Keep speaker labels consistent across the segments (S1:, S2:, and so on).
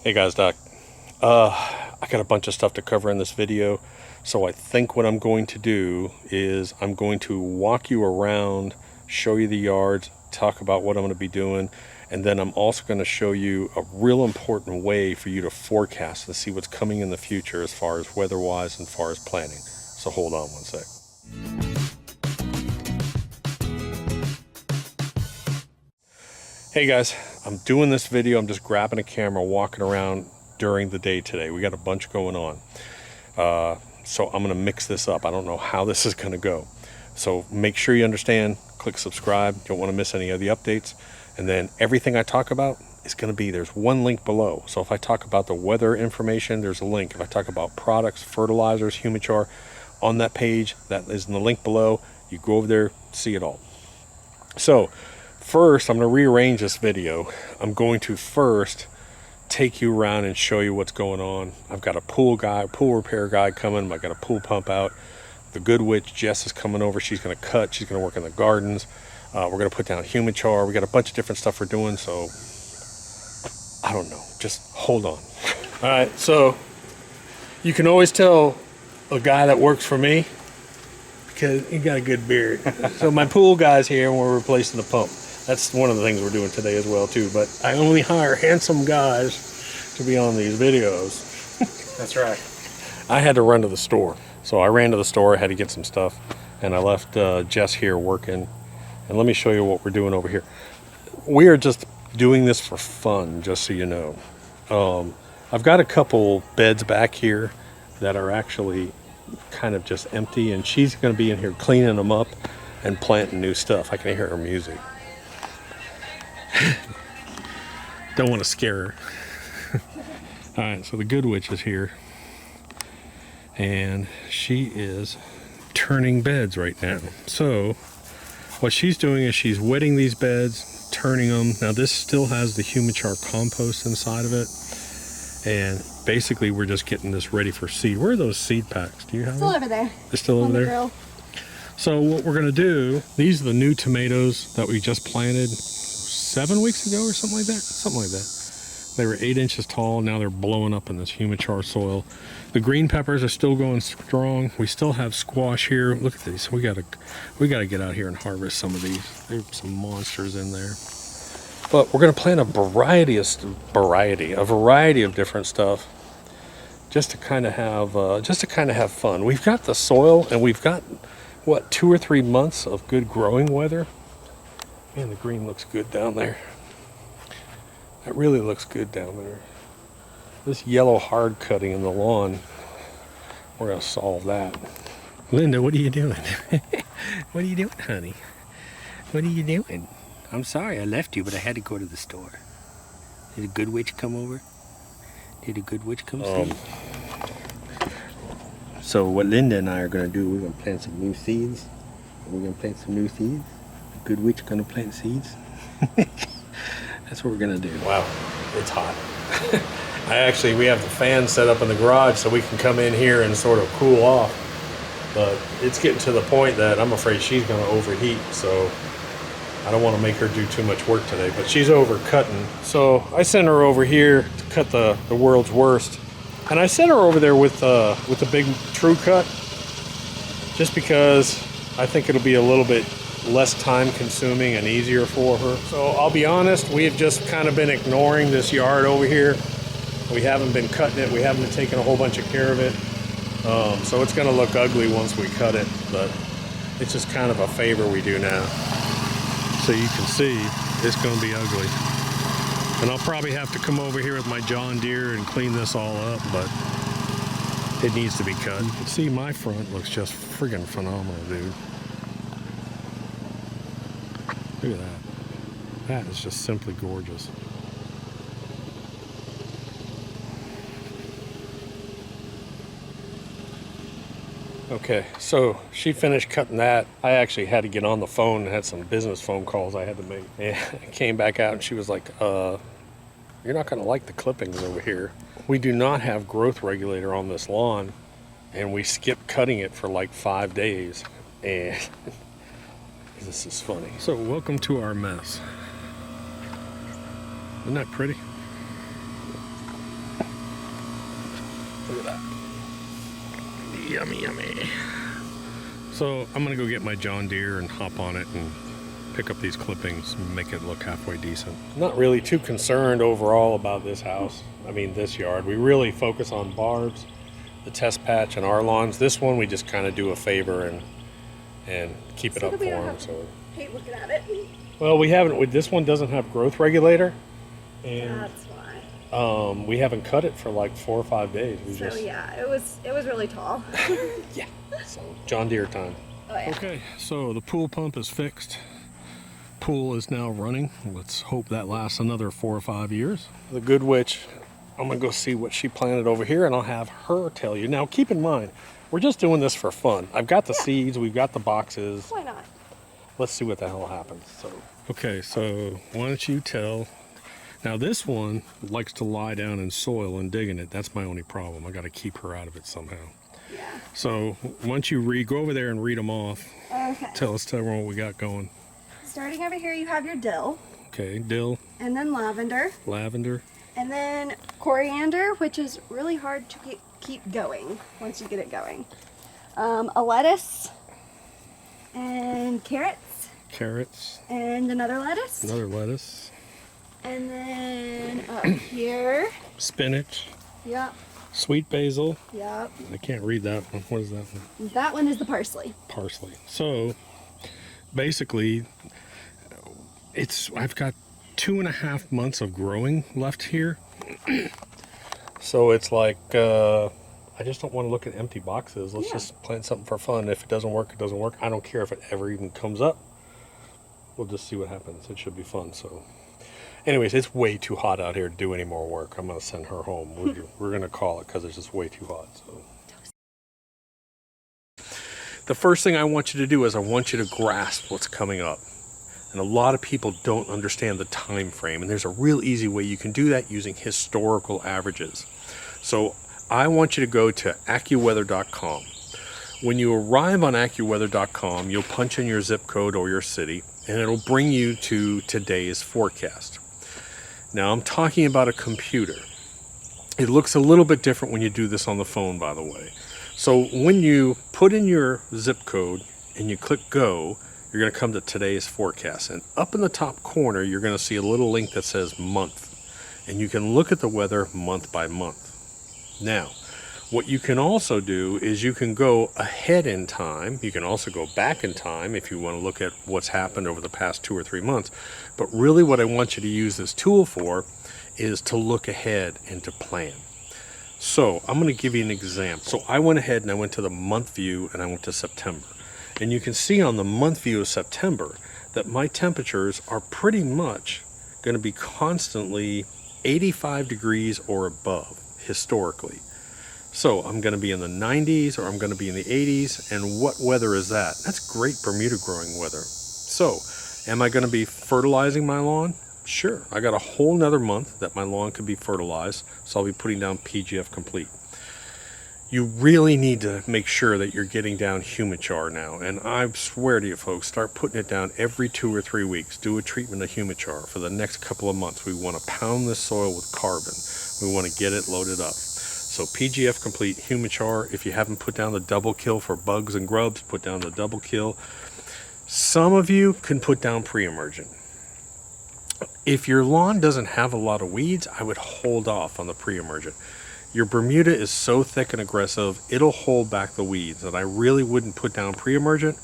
S1: Hey guys, Doc. I got a bunch of stuff to cover in this video, so I think what I'm going to do is I'm going to walk you around, show you the yards, talk about what I'm going to be doing, and then I'm also going to show you a real important way for you to forecast and see what's coming in the future as far as weather-wise and as far as planning. So hold on one sec. Hey guys, I'm doing this video. I'm just grabbing a camera, walking around during the day today. We got a bunch going on. So I'm going to mix this up. I don't know how this is going to go. So make sure you understand, click subscribe. You don't want to miss any of the updates. And then everything I talk about is going to be, there's one link below. So if I talk about the weather information, there's a link. If I talk about products, fertilizers, humichar, on that page, that is in the link below. You go over there, see it all. So first, I'm going to rearrange this video. I'm going to first take you around and show you what's going on. I've got a pool repair guy coming. I've got a pool pump out. The good witch, Jess, is coming over. She's going to cut. She's going to work in the gardens. We're going to put down humichar. We got a bunch of different stuff we're doing. So I don't know. Just hold on. All right. So you can always tell a guy that works for me because he got a good beard. So my pool guy's here and we're replacing the pump. That's one of the things we're doing today as well too. But I only hire handsome guys to be on these videos.
S2: That's right.
S1: I had to run to the store. So I ran to the store, I had to get some stuff, and I left Jess here working. And let me show you what we're doing over here. We are just doing this for fun, just so you know. I've got a couple beds back here that are actually kind of just empty, and she's going to be in here cleaning them up and planting new stuff. I can hear her music. Don't want to scare her. All right, so the good witch is here, and she is turning beds right now. So what she's doing is she's wetting these beds, turning them. Now this still has the humichar compost inside of it, and basically we're just getting this ready for seed. Where are those seed packs? Do you have
S3: Still
S1: them?
S3: over there.
S1: They're still over there?
S3: Grill.
S1: So what we're gonna do, these are the new tomatoes that we just planted 7 weeks ago or something like that. Something like that. They were 8 inches tall. Now they're blowing up in this humichar soil. The green peppers are still going strong. We still have squash here. Look at these. We gotta get out here and harvest some of these. There's some monsters in there. But we're gonna plant a variety of different stuff, just to kind of have fun. We've got the soil, and we've got what, 2 or 3 months of good growing weather. Man, the green looks good down there. That really looks good down there. This yellow hard cutting in the lawn, we're gonna solve that. Linda, what are you doing? What are you doing, honey? What are you doing?
S2: I'm sorry I left you, but I had to go to the store. Did a good witch come over? Did a good witch come see? So what Linda and I are going to do, we're going to plant some new seeds. We're going to plant some new seeds. The good witch going to plant seeds. That's what we're going to do.
S1: Wow, it's hot. We have the fan set up in the garage so we can come in here and sort of cool off. But it's getting to the point that I'm afraid she's going to overheat, so I don't want to make her do too much work today. But she's over cutting, so I sent her over here to cut the world's worst. And I sent her over there with the big true cut, just because I think it'll be a little bit less time consuming and easier for her. So I'll be honest, we have just kind of been ignoring this yard over here. We haven't been cutting it. We haven't been taking a whole bunch of care of it. So it's gonna look ugly once we cut it, but it's just kind of a favor we do now. So you can see it's gonna be ugly. And I'll probably have to come over here with my John Deere and clean this all up, but it needs to be cut. You can see my front looks just friggin' phenomenal, dude. Look at that. That is just simply gorgeous. Okay, so she finished cutting that. I actually had to get on the phone and had some business phone calls I had to make. And I came back out and she was like, you're not gonna like the clippings over here. We do not have growth regulator on this lawn, and we skipped cutting it for like 5 days. And this is funny. So welcome to our mess. Isn't that pretty? Look at that. Yummy, yummy. So I'm gonna go get my John Deere and hop on it and pick up these clippings and make it look halfway decent. Not really too concerned overall about this house. I mean, this yard. We really focus on Barb's, the test patch, and our lawns. This one we just kind of do a favor and keep it up for them. So
S3: hate looking at it.
S1: well, we haven't. This one doesn't have growth regulator, and
S3: That's why.
S1: we haven't cut it for like 4 or 5 days.
S3: So yeah, it was really tall.
S1: Yeah. So John Deere time.
S3: Oh yeah.
S1: Okay, so the pool pump is fixed. Pool is now running. Let's hope that lasts another 4 or 5 years. The good witch, I'm gonna go see what she planted over here, and I'll have her tell you. Now, keep in mind, we're just doing this for fun. I've got the seeds, we've got the boxes.
S3: Why not?
S1: Let's see what the hell happens. So, okay, so why don't you tell? Now this one likes to lie down in soil and dig in it. That's my only problem. I got to keep her out of it somehow.
S3: Yeah.
S1: So once you go over there and read them off.
S3: Okay.
S1: Tell everyone what we got going.
S3: Starting over here, you have your dill.
S1: Okay, dill.
S3: And then lavender.
S1: Lavender.
S3: And then coriander, which is really hard to keep going once you get it going. A lettuce. And carrots.
S1: Carrots.
S3: And another lettuce.
S1: Another lettuce.
S3: And then up here.
S1: Spinach.
S3: Yep.
S1: Sweet basil.
S3: Yep.
S1: I can't read that one. What is that one?
S3: That one is the parsley.
S1: Parsley. So basically, I've got 2.5 months of growing left here. So it's like, I just don't want to look at empty boxes. Let's just plant something for fun. If it doesn't work, it doesn't work. I don't care if it ever even comes up. We'll just see what happens. It should be fun. So anyways, it's way too hot out here to do any more work. I'm going to send her home. We're going to call it because it's just way too hot. So the first thing I want you to do is I want you to grasp what's coming up. And a lot of people don't understand the time frame. And there's a real easy way you can do that using historical averages. So I want you to go to AccuWeather.com. When you arrive on AccuWeather.com, you'll punch in your zip code or your city, and it'll bring you to today's forecast. Now, I'm talking about a computer. It looks a little bit different when you do this on the phone, by the way. So when you put in your zip code and you click go, you're going to come to today's forecast. And up in the top corner, you're going to see a little link that says month. And you can look at the weather month by month. Now, what you can also do is you can go ahead in time. You can also go back in time if you want to look at what's happened over the past 2 or 3 months. But really what I want you to use this tool for is to look ahead and to plan. So I'm going to give you an example. So I went ahead and I went to the month view and I went to September. And you can see on the month view of September that my temperatures are pretty much going to be constantly 85 degrees or above historically. So I'm going to be in the 90s or I'm going to be in the 80s. And what weather is that? That's great Bermuda growing weather. So am I going to be fertilizing my lawn? Sure. I got a whole nother month that my lawn could be fertilized. So I'll be putting down PGF Complete. You really need to make sure that you're getting down Humichar now. And I swear to you folks, start putting it down every 2 or 3 weeks. Do a treatment of Humichar for the next couple of months. We want to pound this soil with carbon. We want to get it loaded up. So PGF Complete, Humichar. If you haven't put down the double kill for bugs and grubs, put down the double kill. Some of you can put down pre-emergent. If your lawn doesn't have a lot of weeds, I would hold off on the pre-emergent. Your Bermuda is so thick and aggressive, it'll hold back the weeds. And I really wouldn't put down pre-emergent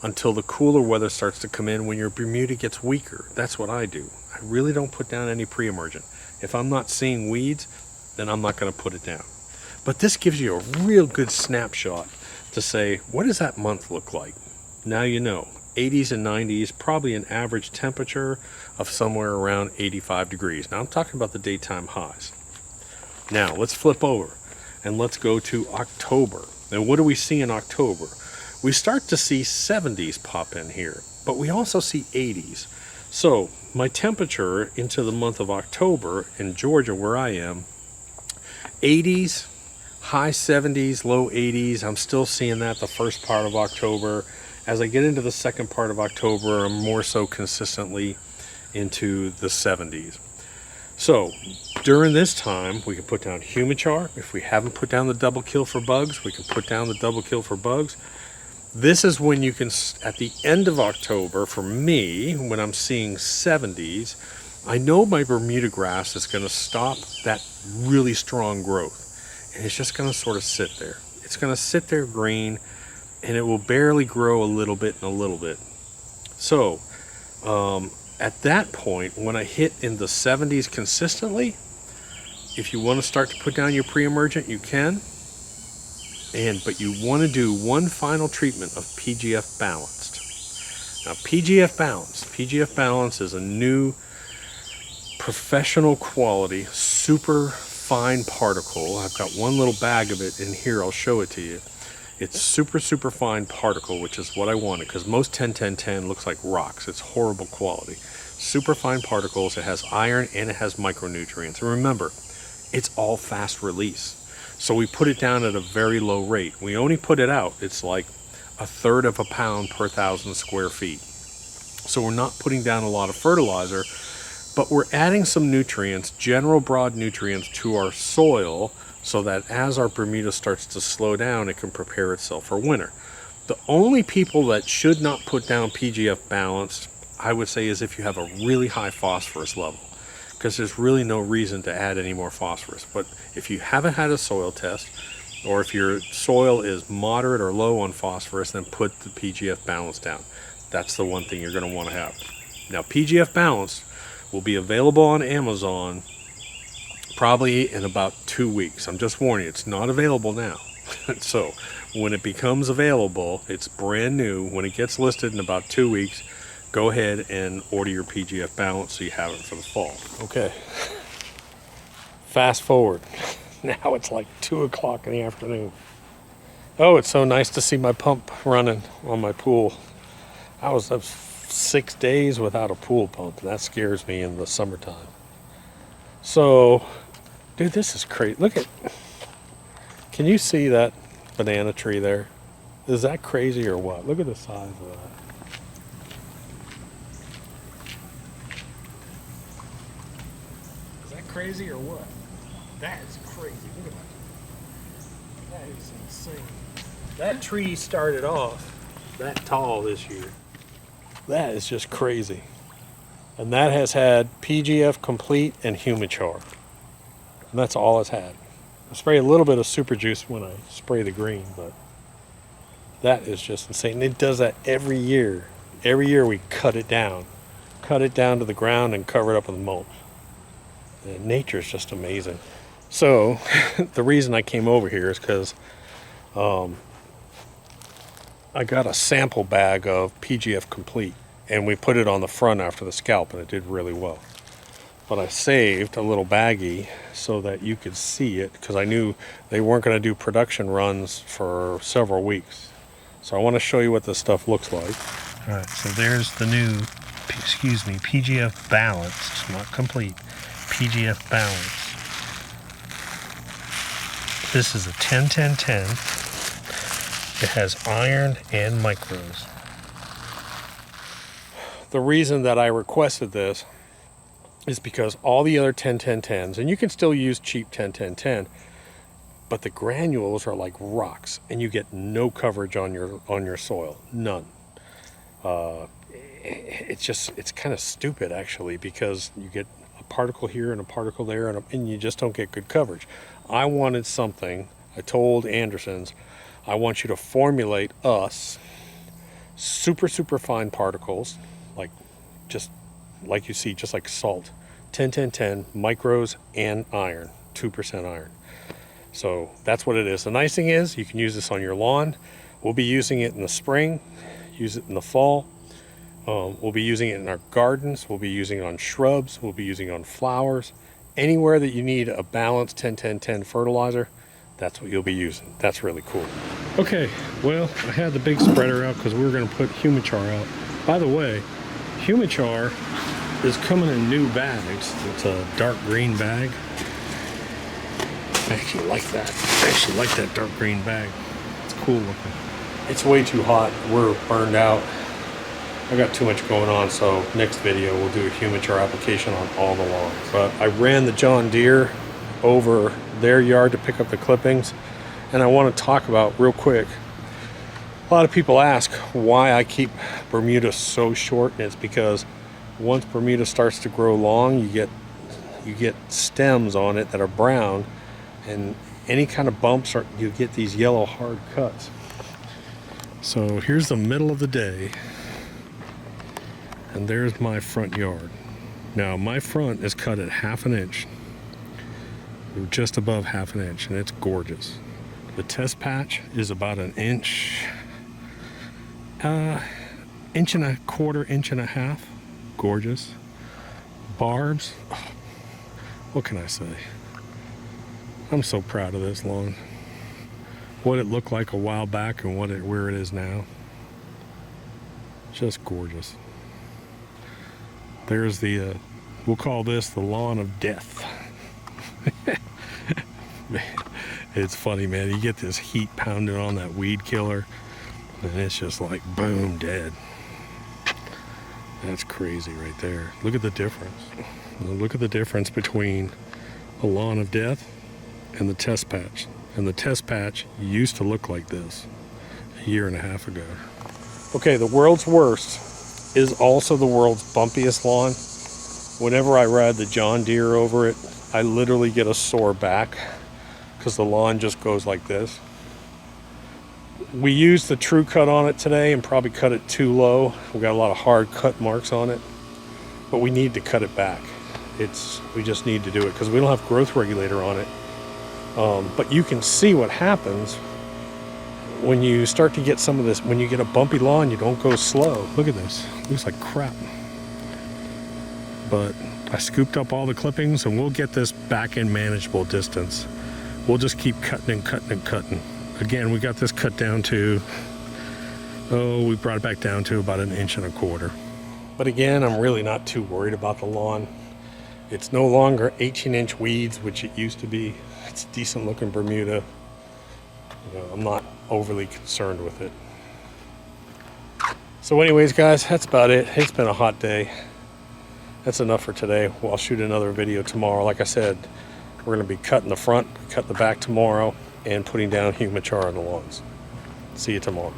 S1: until the cooler weather starts to come in when your Bermuda gets weaker. That's what I do. I really don't put down any pre-emergent. If I'm not seeing weeds, then I'm not going to put it down. But this gives you a real good snapshot to say, what does that month look like? Now you know. 80s and 90s, probably an average temperature of somewhere around 85 degrees. Now I'm talking about the daytime highs. Now let's flip over and let's go to October. And what do we see in October? We start to see 70s pop in here, but we also see 80s. So my temperature into the month of October in Georgia, where I am, 80s, high 70s, low 80s. I'm still seeing that the first part of October. As I get into the second part of October, I'm more so consistently into the 70s. So during this time, we can put down Humichar. If we haven't put down the double kill for bugs, we can put down the double kill for bugs. This is when you can, at the end of October, for me, when I'm seeing 70s, I know my Bermuda grass is going to stop that really strong growth. And it's just going to sort of sit there. It's going to sit there green, and it will barely grow a little bit and a little bit. So, at that point, when I hit in the 70s consistently, if you want to start to put down your pre-emergent, you can. But you want to do one final treatment of PGF Balanced. Now, PGF Balanced is a new professional quality, super fine particle. I've got one little bag of it in here. I'll show it to you. It's super, super fine particle, which is what I wanted, because most 10-10-10 looks like rocks. It's horrible quality. Super fine particles. It has iron and it has micronutrients. And remember, it's all fast release. So we put it down at a very low rate. We only put it out, it's like 1/3 of a pound per 1,000 square feet. So we're not putting down a lot of fertilizer, but we're adding some nutrients, general broad nutrients, to our soil, so that as our Bermuda starts to slow down, it can prepare itself for winter. The only people that should not put down PGF Balanced, I would say, is if you have a really high phosphorus level, because there's really no reason to add any more phosphorus. But if you haven't had a soil test, or if your soil is moderate or low on phosphorus, then put the PGF Balanced down. That's the one thing you're going to want to have. Now, PGF Balanced will be available on Amazon probably in about 2 weeks. I'm just warning you, it's not available now. So when it becomes available, it's brand new. When it gets listed in about 2 weeks, go ahead and order your PGF Balance so you have it for the fall. Okay. Fast forward. Now it's like 2 o'clock in the afternoon. Oh, it's so nice to see my pump running on my pool. I was up 6 days without a pool pump, and that scares me in the summertime. So, dude, this is crazy. Look at, can you see that banana tree there? Is that crazy or what? Look at the size of that. Crazy or what? That is crazy. Look at that. That is insane. That tree started off that tall this year. That is just crazy. And that has had PGF Complete and Humichar. And that's all it's had. I spray a little bit of super juice when I spray the green, but that is just insane. It does that every year. Every year we cut it down to the ground and cover it up with mulch. Nature is just amazing. So the reason I came over here is because I got a sample bag of PGF Complete, and we put it on the front after the scalp, and it did really well. But I saved a little baggie so that you could see it, because I knew they weren't going to do production runs for several weeks. So I want to show you what this stuff looks like. All right, so there's the new, PGF Balanced, not Complete. PGF Balance. This is a 10-10-10. It has iron and micros. The reason that I requested this is because all the other 10-10-10s, and you can still use cheap 10-10-10, but the granules are like rocks, and you get no coverage on your soil, none. It's kind of stupid actually, because you get particle here and a particle there, and you just don't get good coverage. I wanted something, I told Anderson's, I want you to formulate us super, super fine particles, just like you see, just like salt, 10-10-10, micros and iron, 2% iron. So that's what it is. The nice thing is you can use this on your lawn. We'll be using it in the spring, use it in the fall. We'll be using it in our gardens. We'll be using it on shrubs. We'll be using it on flowers. Anywhere that you need a balanced 10-10-10 fertilizer, that's what you'll be using. That's really cool. Okay, well, I had the big spreader out because we were going to put Humichar out. By the way, Humichar is coming in new bags. It's a dark green bag. I actually like that. I actually like that dark green bag. It's cool looking. It's way too hot. We're burned out. I got too much going on, so next video we'll do a humichar application on all the lawns. But I ran the John Deere over their yard to pick up the clippings, and I want to talk about real quick. A lot of people ask why I keep Bermuda so short, and it's because once Bermuda starts to grow long, you get stems on it that are brown, and any kind of bumps, you get these yellow hard cuts. So here's the middle of the day, and there's my front yard. Now my front is cut at 1/2 inch, just above 1/2 inch, and it's gorgeous. The test patch is about 1 inch, 1.25 1.5 inches. Gorgeous. Barbs, what can I say? I'm so proud of this lawn. What it looked like a while back and where it is now. Just gorgeous. There's the, we'll call this the lawn of death. It's funny, man. You get this heat pounding on that weed killer, and it's just like, boom, dead. That's crazy right there. Look at the difference. Look at the difference between a lawn of death and the test patch. And the test patch used to look like this a 1.5 years ago. Okay, the world's worst is also the world's bumpiest lawn. Whenever I ride the John Deere over it, I literally get a sore back because the lawn just goes like this. We used the true cut on it today and probably cut it too low. We got a lot of hard cut marks on it, but we need to cut it back. We just need to do it because we don't have growth regulator on it. But you can see what happens when you start to get some of this. When you get a bumpy lawn, you don't go slow. Look at this. It looks like crap. But I scooped up all the clippings, and we'll get this back in manageable distance. We'll just keep cutting and cutting and cutting. Again, we got this cut down to, we brought it back down to about 1.25 inches. But again, I'm really not too worried about the lawn. It's no longer 18-inch weeds, which it used to be. It's decent looking Bermuda. I'm not overly concerned with it. So anyways, guys, that's about it. It's been a hot day. That's enough for today. I'll shoot another video tomorrow. Like I said, we're going to be cutting the front, cutting the back tomorrow, and putting down humichar on the lawns. See you tomorrow.